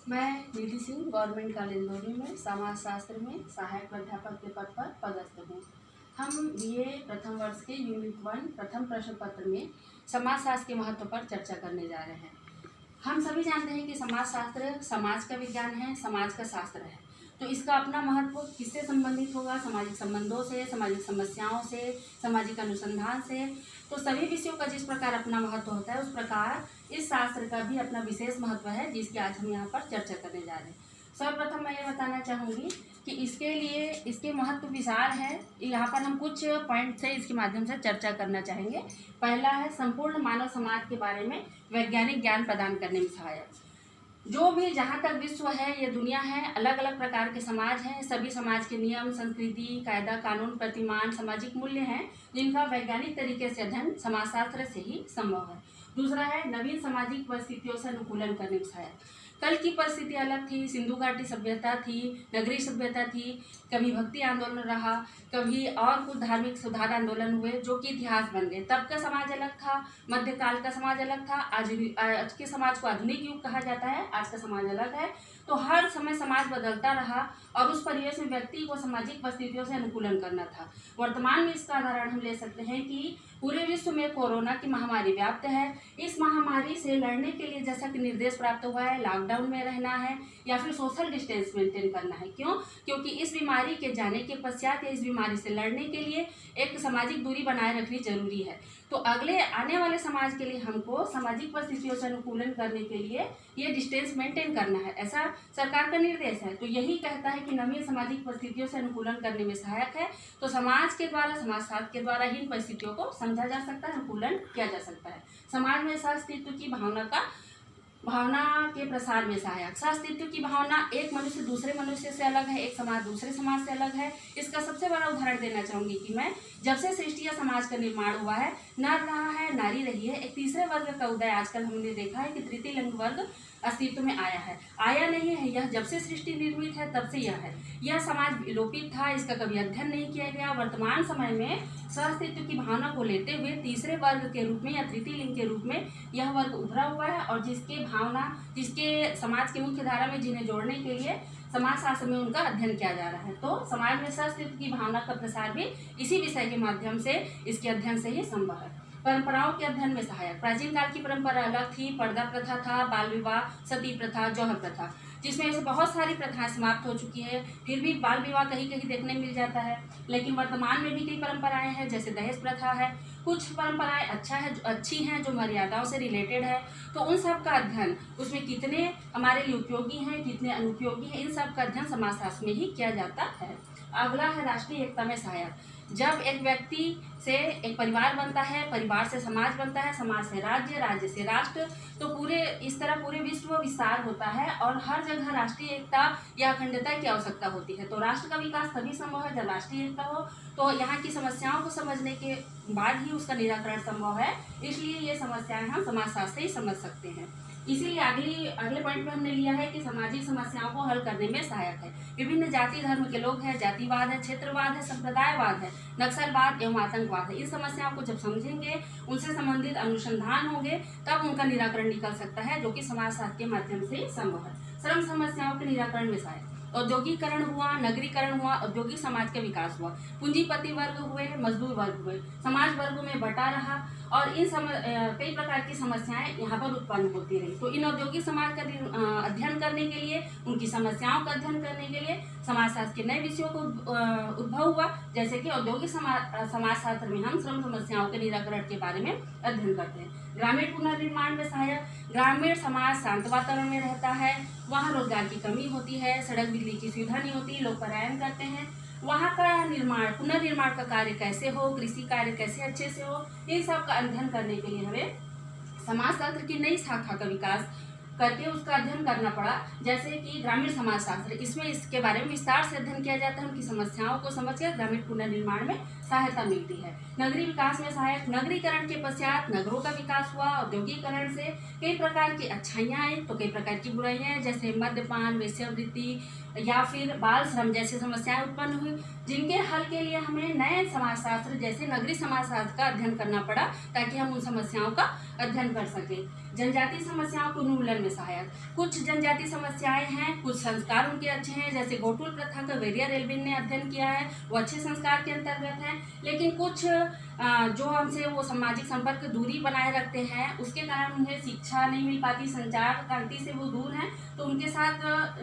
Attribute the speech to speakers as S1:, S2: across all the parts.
S1: मैं निधि Singh government college Indori में समाज शास्त्र में सहायक प्राध्यापक के पद पर पदस्थ हूँ। हम बीए प्रथम वर्ष के यूनिट 1 प्रथम प्रश्न पत्र में समाज शास्त्र के महत्व पर चर्चा करने जा रहे हैं। हम सभी जानते हैं कि समाज शास्त्र समाज का विज्ञान है, समाज का शास्त्र है। तो इसका अपना महत्व किससे संबंधित होगा? सामाजिक संबंधों से, सामाजिक समस्याओं से, सामाजिक अनुसंधान से। तो सभी विषयों का जिस प्रकार अपना महत्व होता है, उस प्रकार इस शास्त्र का भी अपना विशेष महत्व है, जिसकी आज हम यहाँ पर चर्चा करने जा रहे हैं। सर्वप्रथम मैं ये बताना चाहूँगी कि इसके महत्व विशाल है। यहाँ पर हम कुछ पॉइंट से इसके माध्यम से चर्चा करना चाहेंगे। पहला है संपूर्ण मानव समाज के बारे में वैज्ञानिक ज्ञान प्रदान करने में सहायक। जो भी जहाँ तक विश्व है, ये दुनिया है, अलग अलग प्रकार के समाज हैं। सभी समाज के नियम, संस्कृति, कायदा, कानून, प्रतिमान, सामाजिक मूल्य हैं, जिनका वैज्ञानिक तरीके से अध्ययन समाजशास्त्र से ही संभव है। दूसरा है नवीन सामाजिक परिस्थितियों से अनुकूलन करने में सहायक। कल की परिस्थिति अलग थी, सिंधु घाटी सभ्यता थी, नगरीय सभ्यता थी, कभी भक्ति आंदोलन रहा, कभी और कुछ धार्मिक सुधार आंदोलन हुए जो कि इतिहास बन गए। तब का समाज अलग था, मध्यकाल का समाज अलग था, आज के समाज को आधुनिक युग कहा जाता है, आज का समाज अलग है। तो हर समय समाज बदलता रहा और उस परिवेश में व्यक्ति को सामाजिक परिस्थितियों से अनुकूलन करना था। वर्तमान में इसका उदाहरण हम ले सकते हैं कि पूरे विश्व में कोरोना की महामारी व्याप्त है। इस महामारी से लड़ने के लिए जैसा कि निर्देश प्राप्त हुआ है, लॉकडाउन में रहना है या फिर सोशल डिस्टेंस मेंटेन करना है। क्यों? क्योंकि इस बीमारी के जाने के पश्चात या इस बीमारी से लड़ने के लिए एक सामाजिक दूरी बनाए रखनी जरूरी है। तो अगले आने वाले समाज के लिए हमको सामाजिक परिस्थितियों से अनुकूलन करने के लिए ये डिस्टेंस मेंटेन करना है, ऐसा सरकार का निर्देश है। तो यही कहता है कि नवीन सामाजिक परिस्थितियों से अनुकूलन करने में सहायक है। तो समाज के द्वारा, समाजशास्त्र के द्वारा ही इन परिस्थितियों को समझा जा सकता है, अनुकूलन किया जा सकता है। समाज में सहअस्तित्व की भावना के प्रसार में सहायक। सहअस्तित्व की भावना एक मनुष्य दूसरे मनुष्य से अलग है, एक समाज दूसरे समाज से अलग है। इसका सबसे बड़ा उदाहरण देना चाहूँगी कि मैं जब से सृष्टि या समाज का निर्माण हुआ है, नर रहा है, नारी रही है, एक तीसरे वर्ग का उदय आजकल हमने देखा है कि तृतीय लिंग वर्ग अस्तित्व में आया है। आया नहीं है, यह जब से सृष्टि निर्मित है तब से यह है। यह समाज विलोपित था, इसका कभी अध्ययन नहीं किया गया। वर्तमान समय में सहअस्तित्व की भावना को लेते हुए तीसरे वर्ग के रूप में या तृतीय लिंग के रूप में यह वर्ग उभरा हुआ है और जिसके समाज की मुख्य धारा में जिन्हें जोड़ने के लिए समाज शास्त्र में उनका अध्ययन किया जा रहा है। तो समाज में सहअस्तित्व की भावना का प्रसार भी इसी विषय के माध्यम से, इसके अध्ययन से ही संभव है। परंपराओं के अध्ययन में सहायक। प्राचीन काल की परंपरा अलग थी, पर्दा प्रथा था, बाल विवाह, सती प्रथा, जौहर प्रथा, जिसमें से बहुत सारी प्रथाएं समाप्त हो चुकी है। फिर भी बाल विवाह कहीं कहीं देखने मिल जाता है। लेकिन वर्तमान में भी कई परंपराएं हैं, जैसे दहेज प्रथा है। कुछ परंपराएं अच्छी हैं जो मर्यादाओं से रिलेटेड है। तो उन सब का अध्ययन, उसमें कितने हमारे लिए उपयोगी हैं, कितने अनुपयोगी हैं, इन सब का अध्ययन समाजशास्त्र में ही किया जाता है। अगला है राष्ट्रीय एकता में सहायक। जब एक व्यक्ति से एक परिवार बनता है, परिवार से समाज बनता है, समाज से राज्य, राज्य से राष्ट्र, तो इस तरह पूरे विश्व विस्तार होता है और हर जगह राष्ट्रीय एकता या अखंडता की आवश्यकता होती है। तो राष्ट्र का विकास तभी संभव है जब राष्ट्रीय एकता हो। तो यहाँ की समस्याओं को समझने के बाद ही उसका निराकरण संभव है। इसलिए ये समस्याएं हम समाजशास्त्र से ही समझ सकते हैं। इसीलिए अगले पॉइंट में हमने लिया है कि सामाजिक समस्याओं को हल करने में सहायक है। विभिन्न जाति धर्म के लोग हैं, जातिवाद है, क्षेत्रवाद है, संप्रदायवाद है, नक्सलवाद एवं आतंकवाद है। इन समस्याओं को जब समझेंगे, उनसे संबंधित अनुसंधान होंगे, तब उनका निराकरण निकल सकता है, जो कि समाजशास्त्र के माध्यम से संभव है। श्रम समस्याओं के निराकरण में सहायक। औद्योगिकरण हुआ, नगरीकरण हुआ, औद्योगिक समाज का विकास हुआ, पूंजीपति वर्ग हुए, मजदूर वर्ग हुए, समाज वर्गों में बटा रहा और कई प्रकार की समस्याएं यहाँ पर उत्पन्न होती रही। तो इन औद्योगिक समाज का अध्ययन करने के लिए, उनकी समस्याओं का अध्ययन करने के लिए समाजशास्त्र के नए विषयों को उद्भव हुआ, जैसे कि औद्योगिक समाजशास्त्र में हम श्रम समस्याओं के निराकरण के बारे में अध्ययन करते हैं। ग्रामीण पुनर्निर्माण में सहायक। ग्रामीण समाज शांत वातावरण में रहता है, वहाँ रोजगार की कमी होती है, सड़क बिजली की सुविधा नहीं होती, लोग पलायन करते हैं। वहाँ का पुनर्निर्माण का कार्य कैसे हो, कृषि कार्य कैसे अच्छे से हो, इन सब का अध्ययन करने के लिए हमें समाजशास्त्र की नई शाखा का विकास करके उसका अध्ययन करना पड़ा, जैसे कि ग्रामीण समाजशास्त्र। इसमें इसके बारे में विस्तार से अध्ययन किया जाता है, उनकी समस्याओं को समझकर ग्रामीण पुनर्निर्माण में सहायता मिलती है। नगरीय विकास में सहायक। नगरीकरण के पश्चात नगरों का विकास हुआ। औद्योगिकरण से कई प्रकार की अच्छाइयाँ आई तो कई प्रकार की बुराइयाँ हैं, जैसे मद्यपान, वेश्यावृत्ति या फिर बाल श्रम जैसी समस्याएं उत्पन्न हुई, जिनके हल के लिए हमें नए समाजशास्त्र जैसे नगरीय समाजशास्त्र का अध्ययन करना पड़ा, ताकि हम उन समस्याओं का अध्ययन कर सकें। जनजातीय समस्याओं को उन्मूलन में सहायक। कुछ जनजाति समस्याएं हैं, कुछ संस्कार उनके अच्छे हैं, जैसे गोटुल प्रथा का वेरियर एल्विन ने अध्ययन किया है, वो अच्छे संस्कार के अंतर्गत है। लेकिन कुछ जो हमसे वो सामाजिक संपर्क दूरी बनाए रखते हैं, उसके कारण उन्हें शिक्षा नहीं मिल पाती, संचार क्रांति से वो दूर हैं, तो उनके साथ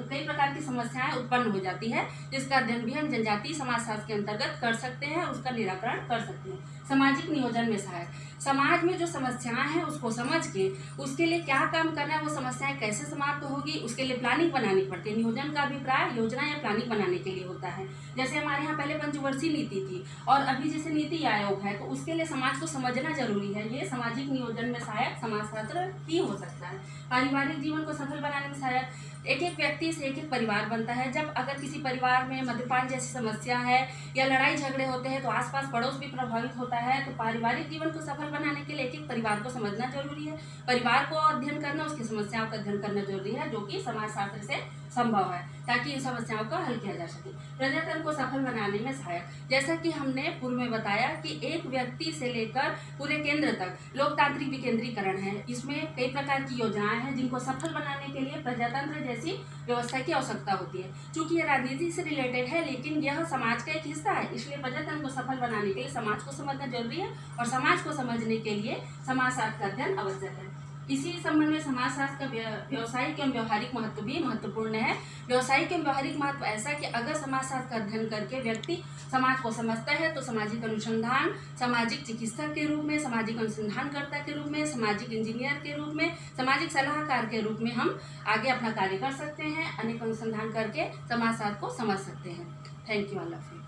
S1: कई प्रकार की समस्याएं उत्पन्न हो जाती है, जिसका अध्ययन भी हम जनजातीय समाजशास्त्र के अंतर्गत कर सकते हैं, उसका निराकरण कर सकते हैं। सामाजिक नियोजन में सहायक, समाज में जो समस्याएं हैं उसको समझ के उसके लिए क्या काम करना है, वो समस्याएं कैसे समाप्त होगी, उसके लिए प्लानिंग बनानी पड़ती है। नियोजन का अभिप्राय योजना या प्लानिंग बनाने के लिए होता है। जैसे हमारे यहाँ पहले पंचवर्षीय नीति थी और अभी जैसे नीति आयोग है, तो उसके लिए समाज को समझना जरूरी है। ये सामाजिक नियोजन में सहायक समाजशास्त्र ही हो सकता है। पारिवारिक जीवन को सफल बनाने में सहायक, एक एक व्यक्ति से एक एक परिवार बनता है। जब अगर किसी परिवार में मद्यपान जैसी समस्या है या लड़ाई झगड़े होते हैं, तो आसपास पड़ोस भी प्रभावित होता है। तो पारिवारिक जीवन को सफल बनाने के लिए एक एक परिवार को समझना जरूरी है, परिवार को अध्ययन करना, उसकी समस्याओं का अध्ययन करना जरूरी है, जो कि समाजशास्त्र से संभव है, ताकि इन समस्याओं को हल किया जा सके। प्रजातंत्र को सफल बनाने में सहायक, जैसा कि हमने पूर्व में बताया कि एक व्यक्ति से लेकर पूरे केंद्र तक लोकतांत्रिक विकेंद्रीकरण है। इसमें कई प्रकार की योजनाएं हैं जिनको सफल बनाने के लिए प्रजातंत्र जैसी व्यवस्था की आवश्यकता होती है। चूंकि यह राजनीति से रिलेटेड है, लेकिन यह समाज का एक हिस्सा है, इसलिए प्रजातंत्र को सफल बनाने के लिए समाज को समझना जरूरी है और समाज को समझने के लिए समाजशास्त्र का अध्ययन आवश्यक है। इसी संबंध में समाजशास्त्र का व्यावसायिक एवं व्यवहारिक महत्व भी महत्वपूर्ण है। व्यावसायिक एवं व्यवहारिक महत्व ऐसा कि अगर समाजशास्त्र का अध्ययन करके व्यक्ति समाज को समझता है, तो सामाजिक अनुसंधान, सामाजिक चिकित्सक के रूप में, सामाजिक अनुसंधानकर्ता के रूप में, सामाजिक इंजीनियर के रूप में, सामाजिक सलाहकार के रूप में हम आगे अपना कार्य कर सकते हैं। अनेक अनुसंधान करके समाजशास्त्र को समझ सकते हैं। Thank you all of you.